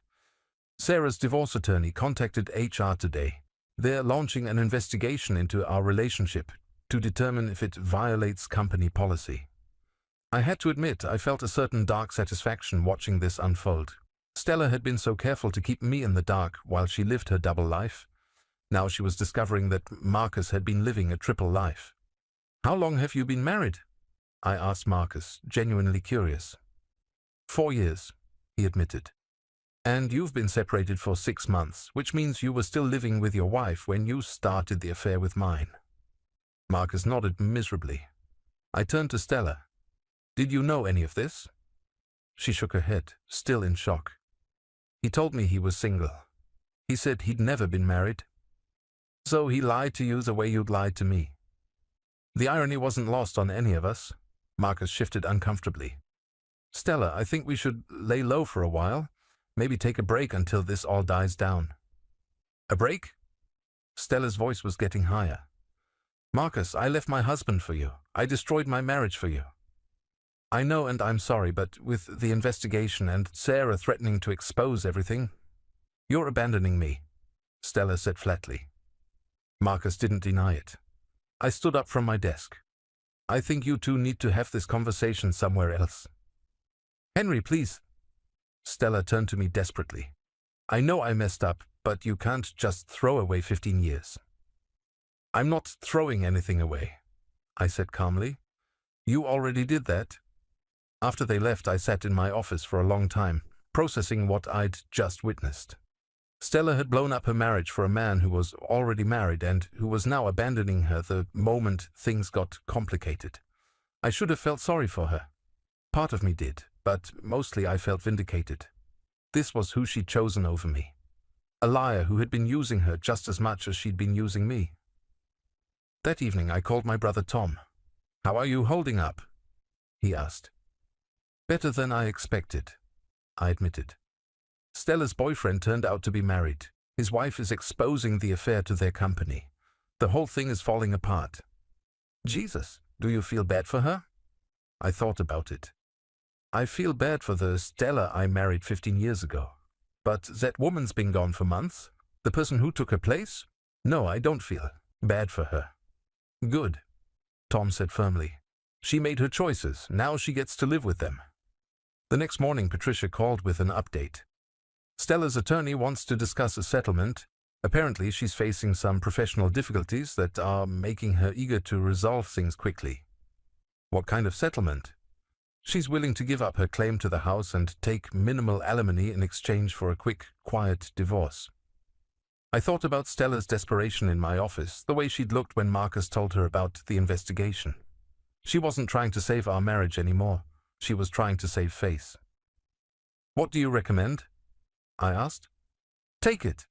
Sarah's divorce attorney contacted HR today. They're launching an investigation into our relationship to determine if it violates company policy. I had to admit I felt a certain dark satisfaction watching this unfold. Stella had been so careful to keep me in the dark while she lived her double life. Now she was discovering that Marcus had been living a triple life. How long have you been married? I asked Marcus, genuinely curious. 4 years, he admitted. And you've been separated for 6 months, which means you were still living with your wife when you started the affair with mine. Marcus nodded miserably. I turned to Stella. Did you know any of this? She shook her head, still in shock. He told me he was single. He said he'd never been married. So he lied to you the way you'd lied to me. The irony wasn't lost on any of us. Marcus shifted uncomfortably. Stella, I think we should lay low for a while. Maybe take a break until this all dies down. A break? Stella's voice was getting higher. Marcus, I left my husband for you. I destroyed my marriage for you. I know and I'm sorry, but with the investigation and Sarah threatening to expose everything, you're abandoning me, Stella said flatly. Marcus didn't deny it. I stood up from my desk. I think you two need to have this conversation somewhere else. Henry, please. Stella turned to me desperately. I know I messed up, but you can't just throw away 15 years. I'm not throwing anything away, I said calmly. You already did that. After they left, I sat in my office for a long time, processing what I'd just witnessed. Stella had blown up her marriage for a man who was already married and who was now abandoning her the moment things got complicated. I should have felt sorry for her. Part of me did, but mostly I felt vindicated. This was who she'd chosen over me. A liar who had been using her just as much as she'd been using me. That evening I called my brother Tom. "How are you holding up?" he asked. "Better than I expected," I admitted. Stella's boyfriend turned out to be married. His wife is exposing the affair to their company. The whole thing is falling apart. Jesus, do you feel bad for her? I thought about it. I feel bad for the Stella I married 15 years ago. But that woman's been gone for months. The person who took her place? No, I don't feel bad for her. Good, Tom said firmly. She made her choices. Now she gets to live with them. The next morning, Patricia called with an update. Stella's attorney wants to discuss a settlement. Apparently, she's facing some professional difficulties that are making her eager to resolve things quickly. What kind of settlement? She's willing to give up her claim to the house and take minimal alimony in exchange for a quick, quiet divorce. I thought about Stella's desperation in my office, the way she'd looked when Marcus told her about the investigation. She wasn't trying to save our marriage anymore. She was trying to save face. What do you recommend? I asked. Take it,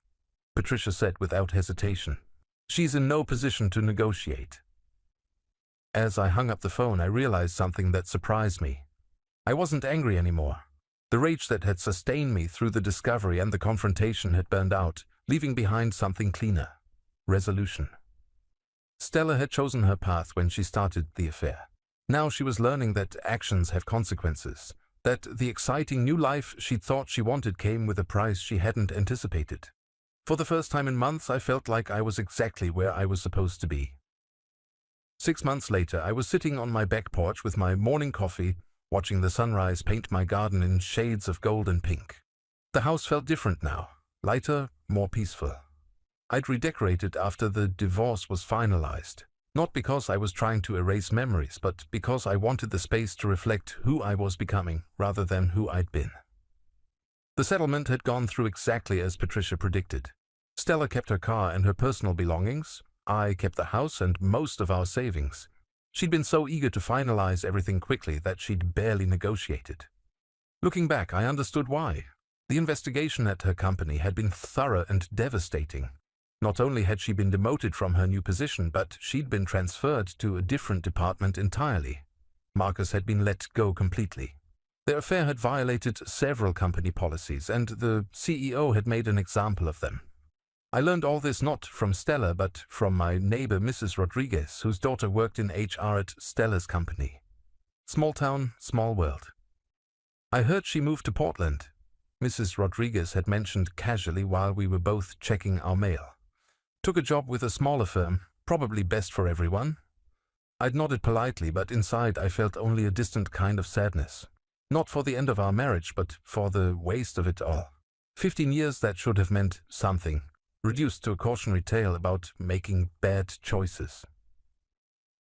Patricia said without hesitation. She's in no position to negotiate. As I hung up the phone, I realized something that surprised me. I wasn't angry anymore. The rage that had sustained me through the discovery and the confrontation had burned out, leaving behind something cleaner. Resolution. Stella had chosen her path when she started the affair. Now she was learning that actions have consequences, that the exciting new life she'd thought she wanted came with a price she hadn't anticipated. For the first time in months, I felt like I was exactly where I was supposed to be. 6 months later, I was sitting on my back porch with my morning coffee, watching the sunrise paint my garden in shades of gold and pink. The house felt different now, lighter, more peaceful. I'd redecorated after the divorce was finalized, not because I was trying to erase memories, but because I wanted the space to reflect who I was becoming rather than who I'd been. The settlement had gone through exactly as Patricia predicted. Stella kept her car and her personal belongings. I kept the house and most of our savings. She'd been so eager to finalize everything quickly that she'd barely negotiated. Looking back, I understood why. The investigation at her company had been thorough and devastating. Not only had she been demoted from her new position, but she'd been transferred to a different department entirely. Marcus had been let go completely. Their affair had violated several company policies, and the CEO had made an example of them. I learned all this not from Stella, but from my neighbor, Mrs. Rodriguez, whose daughter worked in HR at Stella's company. Small town, small world. I heard she moved to Portland. Mrs. Rodriguez had mentioned casually while we were both checking our mail. Took a job with a smaller firm, probably best for everyone. I'd nodded politely, but inside I felt only a distant kind of sadness. Not for the end of our marriage, but for the waste of it all. 15 years that should have meant something, reduced to a cautionary tale about making bad choices.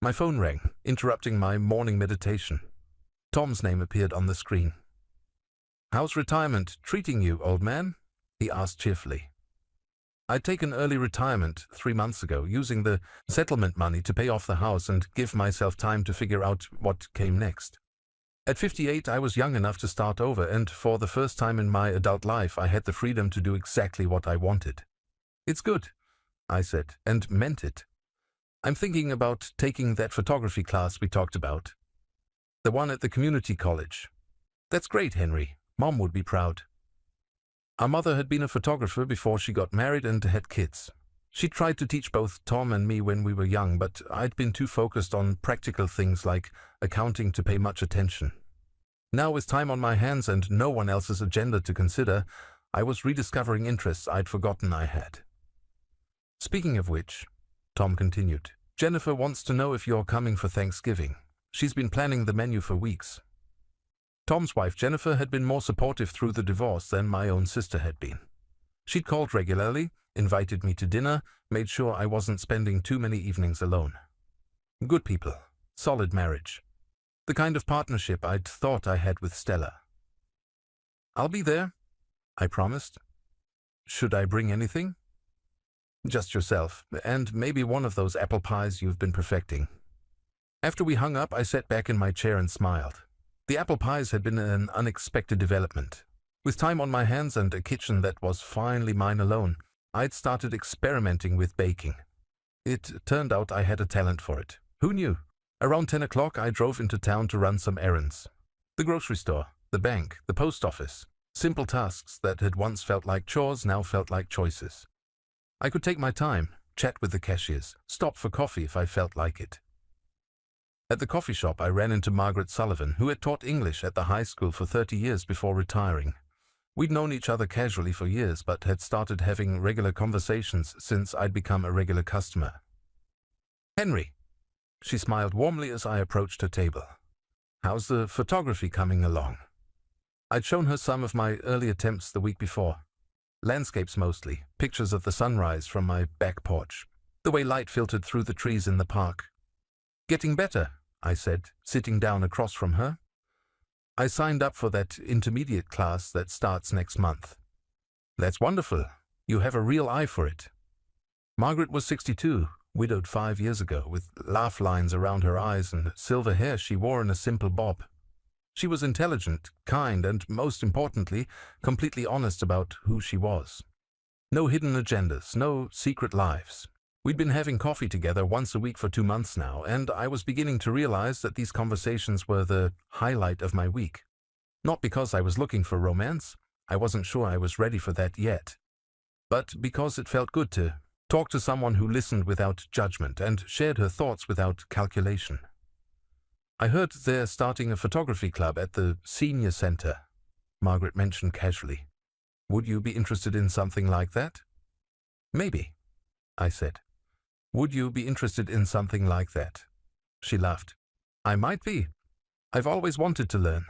My phone rang, interrupting my morning meditation. Tom's name appeared on the screen. "How's retirement treating you, old man?" he asked cheerfully. I'd taken early retirement 3 months ago, using the settlement money to pay off the house and give myself time to figure out what came next. At 58, I was young enough to start over, and for the first time in my adult life, I had the freedom to do exactly what I wanted. "It's good," I said, and meant it. "I'm thinking about taking that photography class we talked about. The one at the community college." "That's great, Henry. Mom would be proud." Our mother had been a photographer before she got married and had kids. She tried to teach both Tom and me when we were young, but I'd been too focused on practical things like accounting to pay much attention. Now, with time on my hands and no one else's agenda to consider, I was rediscovering interests I'd forgotten I had. "Speaking of which," Tom continued, "Jennifer wants to know if you're coming for Thanksgiving. She's been planning the menu for weeks." Tom's wife, Jennifer, had been more supportive through the divorce than my own sister had been. She'd called regularly, invited me to dinner, made sure I wasn't spending too many evenings alone. Good people. Solid marriage. The kind of partnership I'd thought I had with Stella. "I'll be there," I promised. "Should I bring anything?" "Just yourself, and maybe one of those apple pies you've been perfecting." After we hung up, I sat back in my chair and smiled. The apple pies had been an unexpected development. With time on my hands and a kitchen that was finally mine alone, I'd started experimenting with baking. It turned out I had a talent for it. Who knew? Around 10 o'clock, I drove into town to run some errands. The grocery store, the bank, the post office. Simple tasks that had once felt like chores now felt like choices. I could take my time, chat with the cashiers, stop for coffee if I felt like it. At the coffee shop, I ran into Margaret Sullivan, who had taught English at the high school for 30 years before retiring. We'd known each other casually for years, but had started having regular conversations since I'd become a regular customer. "Henry," she smiled warmly as I approached her table. "How's the photography coming along?" I'd shown her some of my early attempts the week before. Landscapes mostly, pictures of the sunrise from my back porch, the way light filtered through the trees in the park. "Getting better," I said, sitting down across from her. "I signed up for that intermediate class that starts next month." "That's wonderful. You have a real eye for it." Margaret was 62, widowed 5 years ago, with laugh lines around her eyes and silver hair she wore in a simple bob. She was intelligent, kind, and, most importantly, completely honest about who she was. No hidden agendas, no secret lives. We'd been having coffee together once a week for 2 months now, and I was beginning to realize that these conversations were the highlight of my week. Not because I was looking for romance, I wasn't sure I was ready for that yet, but because it felt good to talk to someone who listened without judgment and shared her thoughts without calculation. "I heard they're starting a photography club at the senior center," Margaret mentioned casually. "Would you be interested in something like that?" "Maybe," I said. "Would you be interested in something like that?" She laughed. "I might be. I've always wanted to learn."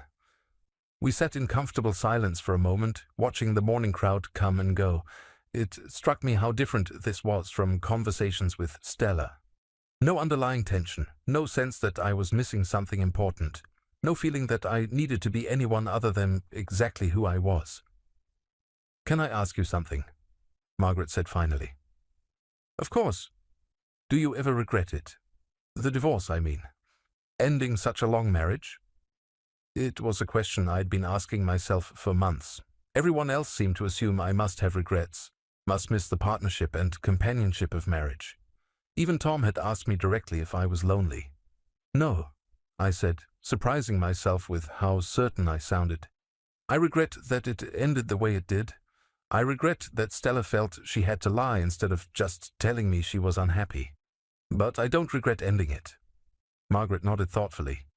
We sat in comfortable silence for a moment, watching the morning crowd come and go. It struck me how different this was from conversations with Stella. No underlying tension, no sense that I was missing something important, no feeling that I needed to be anyone other than exactly who I was. "Can I ask you something?" Margaret said finally. "Of course. Do you ever regret it? The divorce, I mean. Ending such a long marriage?" It was a question I'd been asking myself for months. Everyone else seemed to assume I must have regrets, must miss the partnership and companionship of marriage. Even Tom had asked me directly if I was lonely. "No," I said, surprising myself with how certain I sounded. "I regret that it ended the way it did. I regret that Stella felt she had to lie instead of just telling me she was unhappy. But I don't regret ending it." Margaret nodded thoughtfully.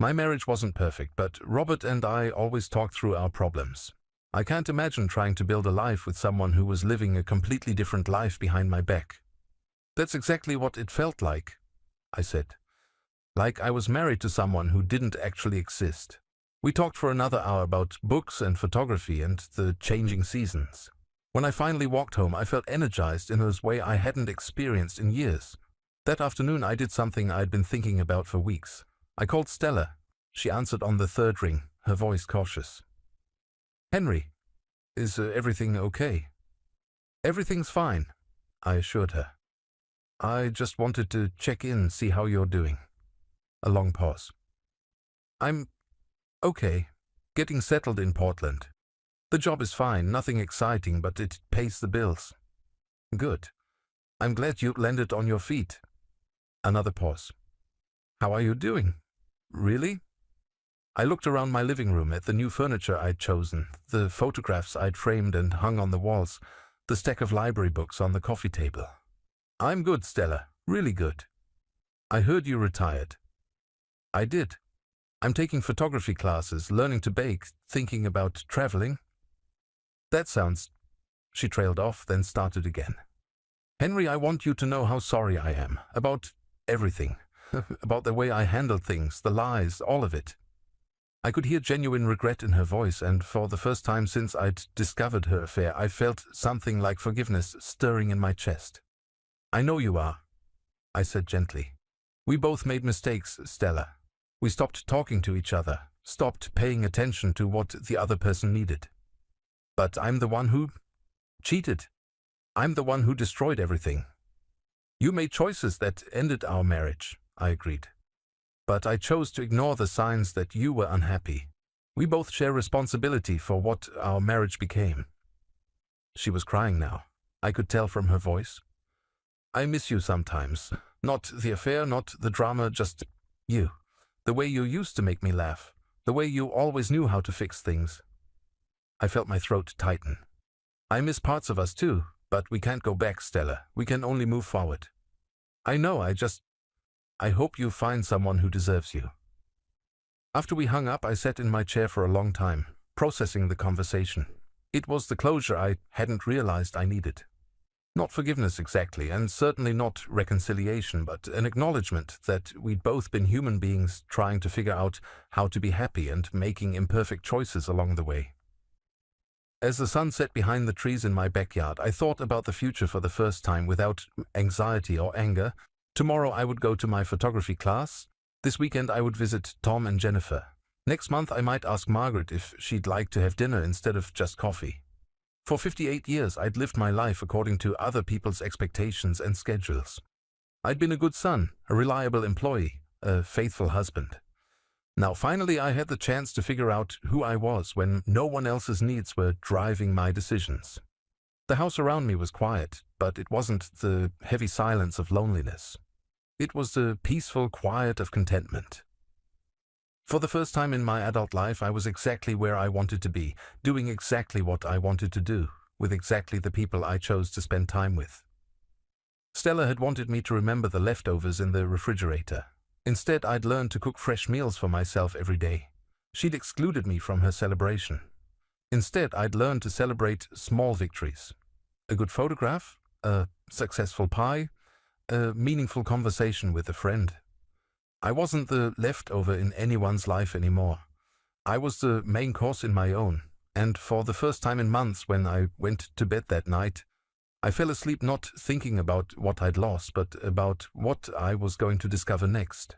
"My marriage wasn't perfect, but Robert and I always talked through our problems. I can't imagine trying to build a life with someone who was living a completely different life behind my back." "That's exactly what it felt like," I said. "Like I was married to someone who didn't actually exist." We talked for another hour about books and photography and the changing seasons. When I finally walked home, I felt energized in a way I hadn't experienced in years. That afternoon, I did something I'd been thinking about for weeks. I called Stella. She answered on the third ring, her voice cautious. "Henry, is everything okay?" "Everything's fine," I assured her. "I just wanted to check in, see how you're doing." A long pause. "I'm okay, getting settled in Portland. The job is fine, nothing exciting, but it pays the bills." "Good. I'm glad you landed on your feet." Another pause. "How are you doing? Really?" I looked around my living room at the new furniture I'd chosen, the photographs I'd framed and hung on the walls, the stack of library books on the coffee table. "I'm good, Stella, really good." "I heard you retired." "I did. I'm taking photography classes, learning to bake, thinking about traveling." "That sounds—" She trailed off, then started again. "Henry, I want you to know how sorry I am, about everything, about the way I handled things, the lies, all of it." I could hear genuine regret in her voice, and for the first time since I'd discovered her affair, I felt something like forgiveness stirring in my chest. "I know you are," I said gently. "We both made mistakes, Stella. We stopped talking to each other, stopped paying attention to what the other person needed. But I'm the one who cheated. I'm the one who destroyed everything. You made choices that ended our marriage," I agreed. "But I chose to ignore the signs that you were unhappy. We both share responsibility for what our marriage became." She was crying now. I could tell from her voice. "I miss you sometimes. Not the affair, not the drama, just you. The way you used to make me laugh. The way you always knew how to fix things." I felt my throat tighten. "I miss parts of us too, but we can't go back, Stella. We can only move forward. I know, I hope you find someone who deserves you." After we hung up, I sat in my chair for a long time, processing the conversation. It was the closure I hadn't realized I needed. Not forgiveness exactly, and certainly not reconciliation, but an acknowledgement that we'd both been human beings trying to figure out how to be happy and making imperfect choices along the way. As the sun set behind the trees in my backyard, I thought about the future for the first time without anxiety or anger. Tomorrow I would go to my photography class. This weekend I would visit Tom and Jennifer. Next month I might ask Margaret if she'd like to have dinner instead of just coffee. For 58 years I'd lived my life according to other people's expectations and schedules. I'd been a good son, a reliable employee, a faithful husband. Now finally I had the chance to figure out who I was when no one else's needs were driving my decisions. The house around me was quiet, but it wasn't the heavy silence of loneliness. It was the peaceful quiet of contentment. For the first time in my adult life, I was exactly where I wanted to be, doing exactly what I wanted to do, with exactly the people I chose to spend time with. Stella had wanted me to remember the leftovers in the refrigerator. Instead, I'd learned to cook fresh meals for myself every day. She'd excluded me from her celebration. Instead, I'd learned to celebrate small victories. A good photograph, a successful pie, a meaningful conversation with a friend. I wasn't the leftover in anyone's life anymore. I was the main course in my own, and for the first time in months when I went to bed that night, I fell asleep not thinking about what I'd lost, but about what I was going to discover next.